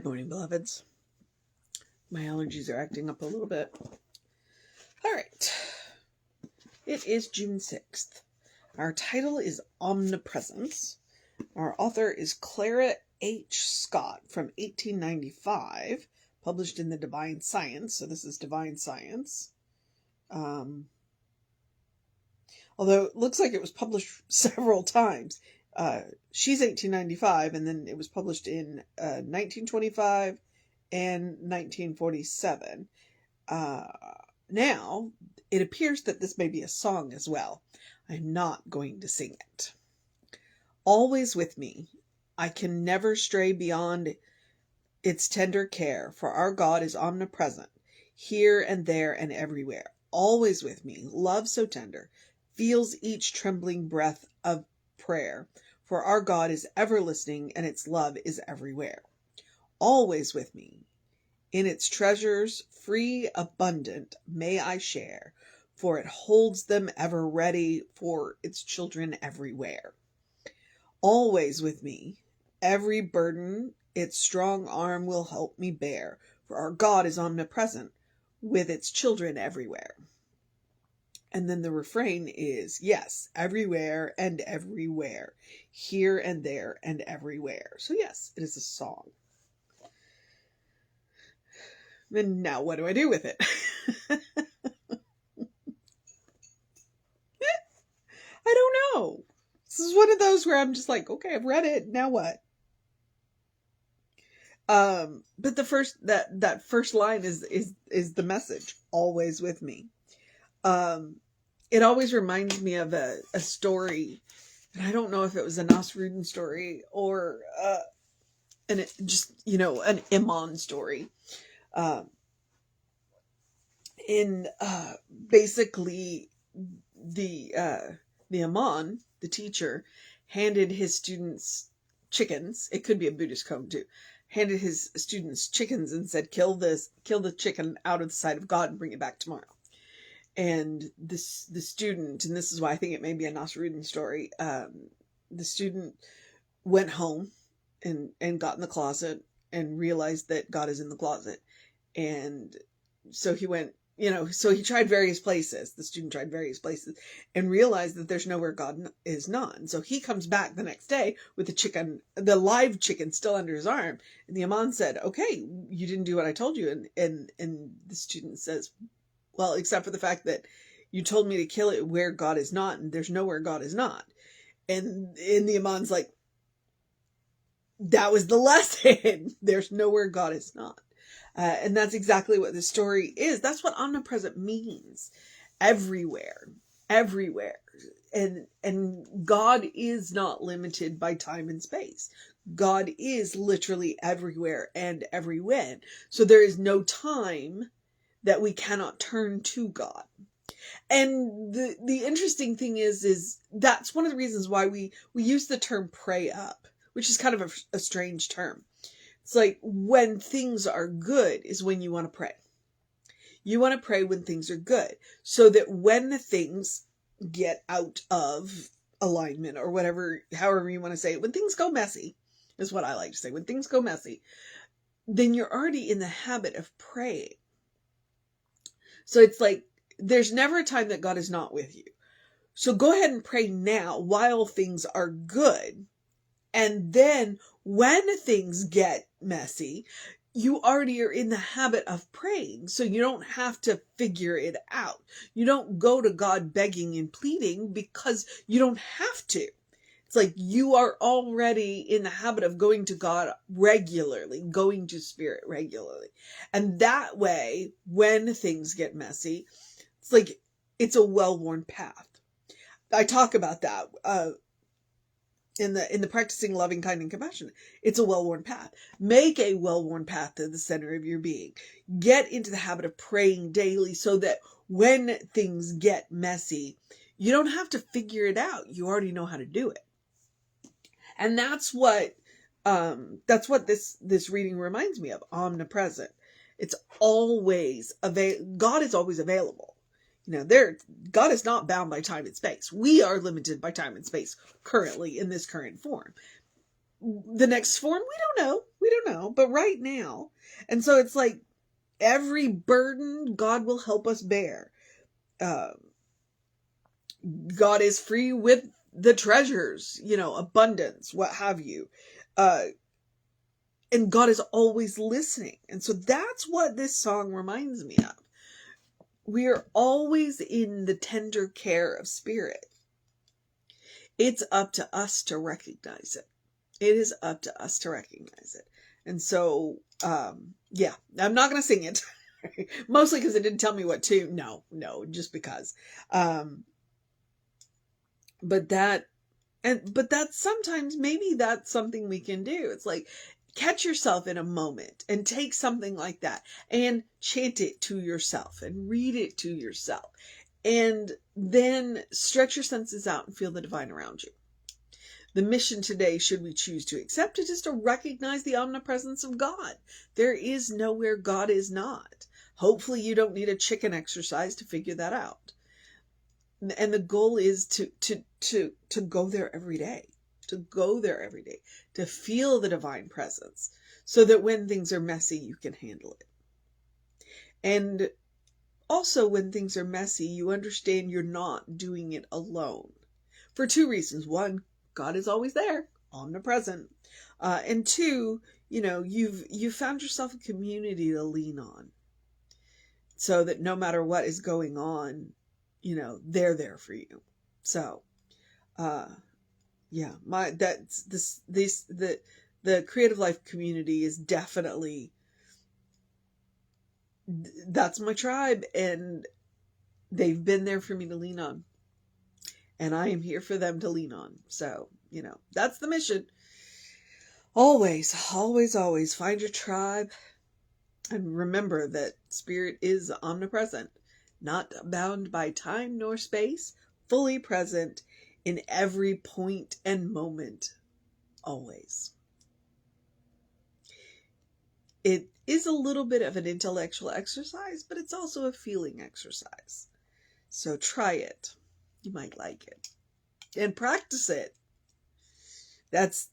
Good morning, beloveds. My allergies are acting up a little bit. All right. It is June 6th. Our title is Omnipresence. Our author is Clara H. Scott from 1895, published in the Divine Science. So this is Divine Science. Although it looks like it was published several times. She's 1895, and then it was published in 1925 and 1947. Now, it appears that this may be a song as well. I'm not going to sing it. Always with me, I can never stray beyond its tender care, for our God is omnipresent, here and there and everywhere. Always with me, love so tender, feels each trembling breath of prayer, for our God is ever listening and its love is everywhere. Always with me, in its treasures free, abundant, may I share, for it holds them ever ready for its children everywhere. Always with me, every burden its strong arm will help me bear, for our God is omnipresent with its children everywhere. And then the refrain is, yes, everywhere and everywhere, here and there and everywhere. So yes, it is a song. And now what do I do with it? I don't know. This is one of those where I'm just like, okay, I've read it. Now what? But the first, that first line is the message, always with me. It always reminds me of a story, and I don't know if it was a Nasrudin story or, an Iman story. Basically the Iman, the teacher, handed his students chickens. It could be a Buddhist code too. Handed his students chickens and said, kill the chicken out of the sight of God and bring it back tomorrow. And the student, and this is why I think it may be a Nasrudin story, the student went home and got in the closet and realized that God is in the closet. And so he went, so he tried various places. The student tried various places and realized that there's nowhere God is not. And so he comes back the next day with the live chicken still under his arm. And the Imam said, okay, you didn't do what I told you. And the student says, well, except for the fact that you told me to kill it where God is not, and there's nowhere God is not. And the Imam's like, that was the lesson. There's nowhere God is not. And that's exactly what this story is. That's what omnipresent means. Everywhere. And God is not limited by time and space. God is literally everywhere and everywhere. So there is no time that we cannot turn to God. And the interesting thing is that's one of the reasons why we use the term pray up, which is kind of a strange term. It's like when things are good is when you want to pray. You want to pray when things are good, so that when things get out of alignment or whatever, however you want to say it, when things go messy, is what I like to say. When things go messy, then you're already in the habit of praying. So it's like, there's never a time that God is not with you. So go ahead and pray now while things are good. And then when things get messy, you already are in the habit of praying. So you don't have to figure it out. You don't go to God begging and pleading because you don't have to. It's like you are already in the habit of going to God regularly, going to Spirit regularly. And that way, when things get messy, it's like it's a well-worn path. I talk about that in the practicing loving, kind, and compassion. It's a well-worn path. Make a well-worn path to the center of your being. Get into the habit of praying daily so that when things get messy, you don't have to figure it out. You already know how to do it. And that's what this reading reminds me of. Omnipresent. It's always God is always available. God is not bound by time and space. We are limited by time and space currently in this current form. The next form, we don't know. We don't know, but right now. And so it's like every burden God will help us bear. God is free with the treasures, abundance, what have you. And God is always listening. And so that's what this song reminds me of. We are always in the tender care of Spirit. It's up to us to recognize it. It is up to us to recognize it. And so, yeah, I'm not going to sing it. Mostly because it didn't tell me what to. No, just because. But that's sometimes, maybe that's something we can do. It's like, catch yourself in a moment and take something like that and chant it to yourself and read it to yourself. And then stretch your senses out and feel the divine around you. The mission today, should we choose to accept it, is to recognize the omnipresence of God. There is nowhere God is not. Hopefully you don't need a chicken exercise to figure that out. And the goal is to go there every day. To go there every day. To feel the divine presence. So that when things are messy, you can handle it. And also, when things are messy, you understand you're not doing it alone. For two reasons. One, God is always there, omnipresent. And two, you've found yourself a community to lean on. So that no matter what is going on, they're there for you. So, yeah, the Creative Life community is definitely, that's my tribe, and they've been there for me to lean on. And I am here for them to lean on. So, that's the mission. Always, always, always find your tribe. And remember that Spirit is omnipresent, not bound by time nor space, fully present in every point and moment, always. It is a little bit of an intellectual exercise, but it's also a feeling exercise. So try it. You might like it. And practice it. That's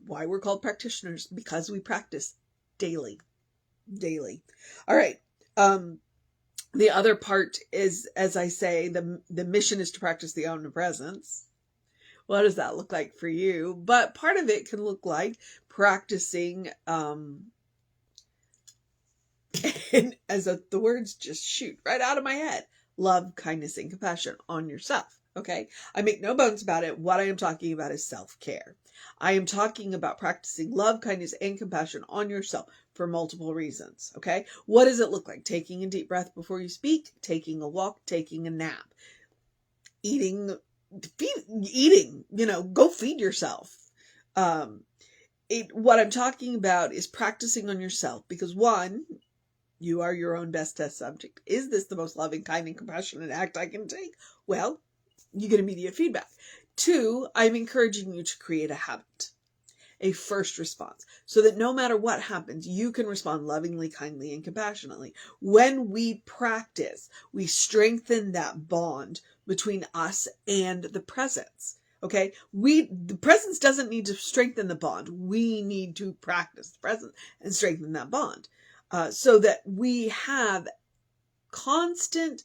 why we're called practitioners, because we practice daily. All right. The other part is, as I say, the mission is to practice the omnipresence. What does that look like for you? But part of it can look like practicing, and the words just shoot right out of my head, love, kindness, and compassion on yourself. Okay. I make no bones about it. What I am talking about is self-care. I am talking about practicing love, kindness, and compassion on yourself for multiple reasons. Okay. What does it look like? Taking a deep breath before you speak, taking a walk, taking a nap, eating, go feed yourself. What I'm talking about is practicing on yourself, because one, you are your own best test subject. Is this the most loving, kind, and compassionate act I can take? Well, you get immediate feedback. Two, I'm encouraging you to create a habit, a first response, so that no matter what happens, you can respond lovingly, kindly, and compassionately. When we practice, we strengthen that bond between us and the presence. Okay, the presence doesn't need to strengthen the bond. We need to practice the presence and strengthen that bond, so that we have constant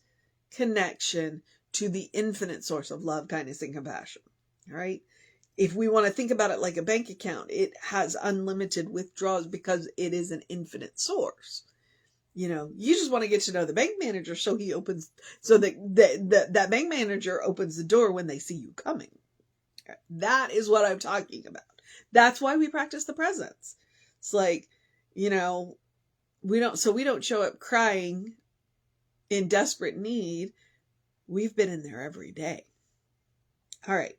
connection to the infinite source of love, kindness, and compassion. All right. If we want to think about it like a bank account, it has unlimited withdrawals because it is an infinite source. You just want to get to know the bank manager, so that bank manager opens the door when they see you coming. That is what I'm talking about. That's why we practice the presence. It's like, we don't show up crying in desperate need. We've been in there every day. All right.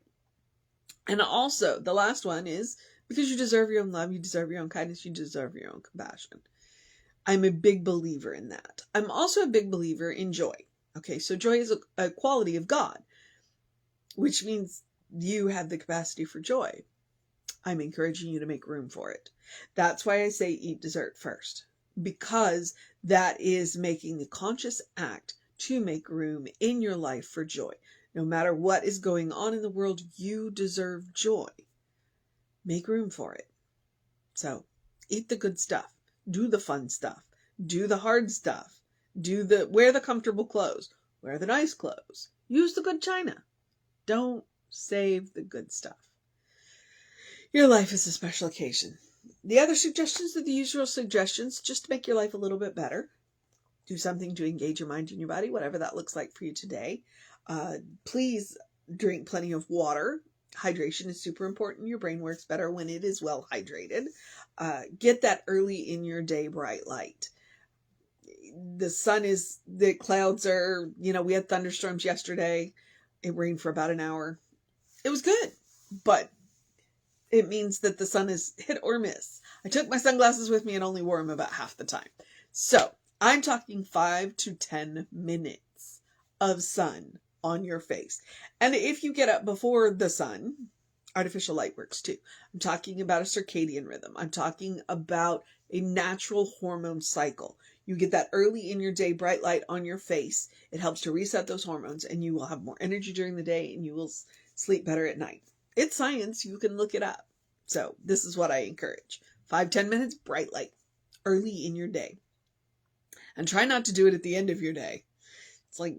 And also, the last one is because you deserve your own love, you deserve your own kindness, you deserve your own compassion. I'm a big believer in that. I'm also a big believer in joy. Okay, so joy is a quality of God, which means you have the capacity for joy. I'm encouraging you to make room for it. That's why I say eat dessert first, because that is making the conscious act to make room in your life for joy. No matter what is going on in the world, you deserve joy. Make room for it. So Eat the good stuff. Do the fun stuff. Do the hard stuff. Wear the comfortable clothes. Wear the nice clothes. Use the good china. Don't save the good stuff. Your life is a special occasion. The other suggestions are the usual suggestions just to make your life a little bit better. Do something to engage your mind and your body, whatever that looks like for you today. Please drink plenty of water. Hydration is super important. Your brain works better when it is well hydrated. Get that early in your day bright light. The clouds are, we had thunderstorms yesterday. It rained for about an hour. It was good, but it means that the sun is hit or miss. I took my sunglasses with me and only wore them about half the time. So I'm talking 5 to 10 minutes of sun on your face. And if you get up before the sun, artificial light works too. I'm talking about a circadian rhythm. I'm talking about a natural hormone cycle. You get that early in your day bright light on your face. It helps to reset those hormones, and you will have more energy during the day, and you will sleep better at night. It's science. You can look it up. So this is what I encourage. 5-10 minutes, bright light, early in your day. And try not to do it at the end of your day. It's like,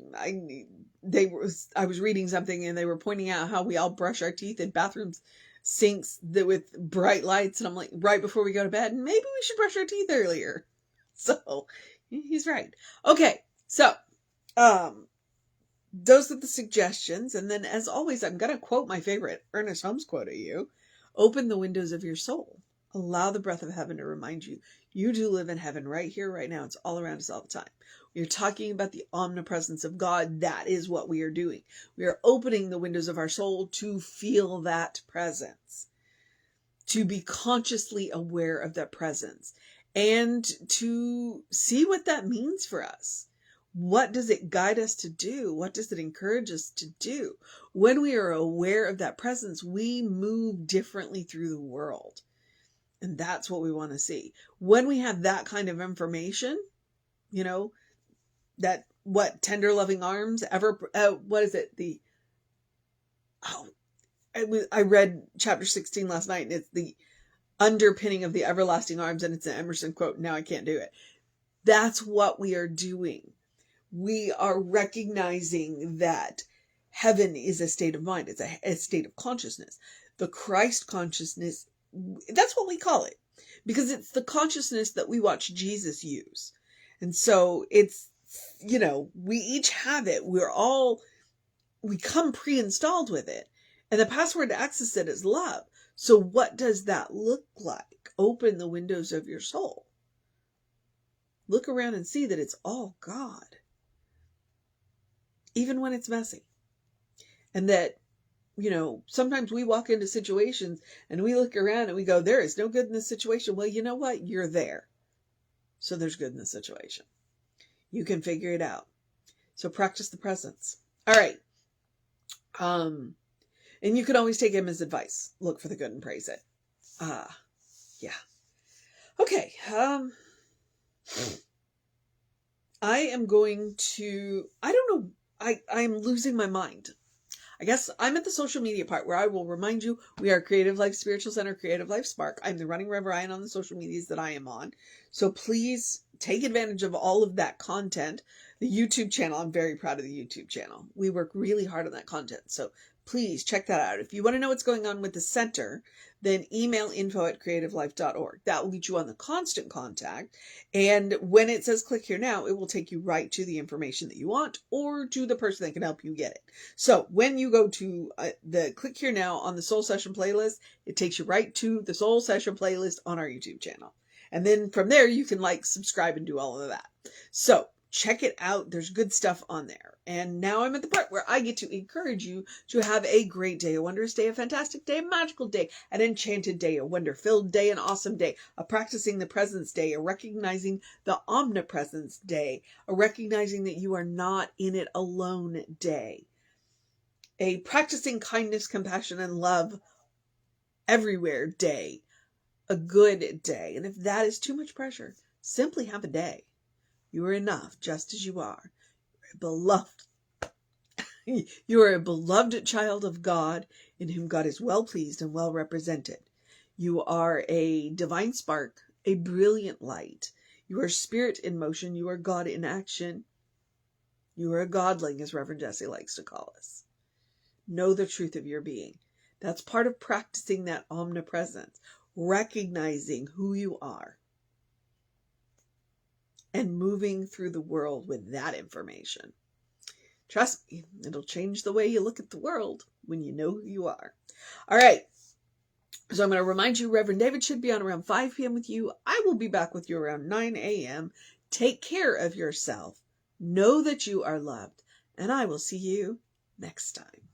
I was reading something and they were pointing out how we all brush our teeth in bathrooms sinks with bright lights. And I'm like, right before we go to bed, maybe we should brush our teeth earlier. So he's right. Okay. So, those are the suggestions. And then as always, I'm going to quote my favorite Ernest Holmes quote at you. Open the windows of your soul. Allow the breath of heaven to remind you, you do live in heaven right here, right now. It's all around us all the time. We are talking about the omnipresence of God. That is what we are doing. We are opening the windows of our soul to feel that presence, to be consciously aware of that presence, and to see what that means for us. What does it guide us to do? What does it encourage us to do? When we are aware of that presence, we move differently through the world. And that's what we want to see. When we have that kind of information, that tender loving arms what is it? I read chapter 16 last night, and it's the underpinning of the everlasting arms, and it's an Emerson quote. Now I can't do it. That's what we are doing. We are recognizing that heaven is a state of mind. It's a state of consciousness. The Christ consciousness, that's what we call it, because it's the consciousness that we watch Jesus use. And so it's, we each have it. We come pre-installed with it. And the password to access it is love. So what does that look like? Open the windows of your soul. Look around and see that it's all God. Even when it's messy. And that, sometimes we walk into situations and we look around and we go, there is no good in this situation. Well, you know what? You're there. So there's good in the situation. You can figure it out. So practice the presence. All right. And you can always take Emma's advice. Look for the good and praise it. Yeah. Okay. I am going to, I don't know. I'm losing my mind. I guess I'm at the social media part where I will remind you we are Creative Life Spiritual Center, Creative Life Spark. I'm the running Rev Ryan on the social medias that I am on. So please take advantage of all of that content. The YouTube channel, I'm very proud of the YouTube channel. We work really hard on that content. So please check that out. If you want to know what's going on with the center, then email info@creativelife.org. That will get you on the constant contact. And when it says click here now, it will take you right to the information that you want or to the person that can help you get it. So when you go to the click here now on the Soul Session playlist, it takes you right to the Soul Session playlist on our YouTube channel. And then from there, you can subscribe and do all of that. So check it out. There's good stuff on there. And now I'm at the part where I get to encourage you to have a great day, a wondrous day, a fantastic day, a magical day, an enchanted day, a wonder-filled day, an awesome day, a practicing the presence day, a recognizing the omnipresence day, a recognizing that you are not in it alone day, a practicing kindness, compassion, and love everywhere day, a good day. And if that is too much pressure, simply have a day. You are enough just as you are. You're beloved. You are a beloved child of God in whom God is well pleased and well represented. You are a divine spark a brilliant light. You are spirit in motion. You are God in action. You are a godling, as Reverend Jesse likes to call us. Know the truth of your being. That's part of practicing that omnipresence, recognizing who you are and moving through the world with that information. Trust me, it'll change the way you look at the world when you know who you are. All right. So I'm going to remind you, Reverend David should be on around 5 p.m. with you. I will be back with you around 9 a.m. Take care of yourself. Know that you are loved. And I will see you next time.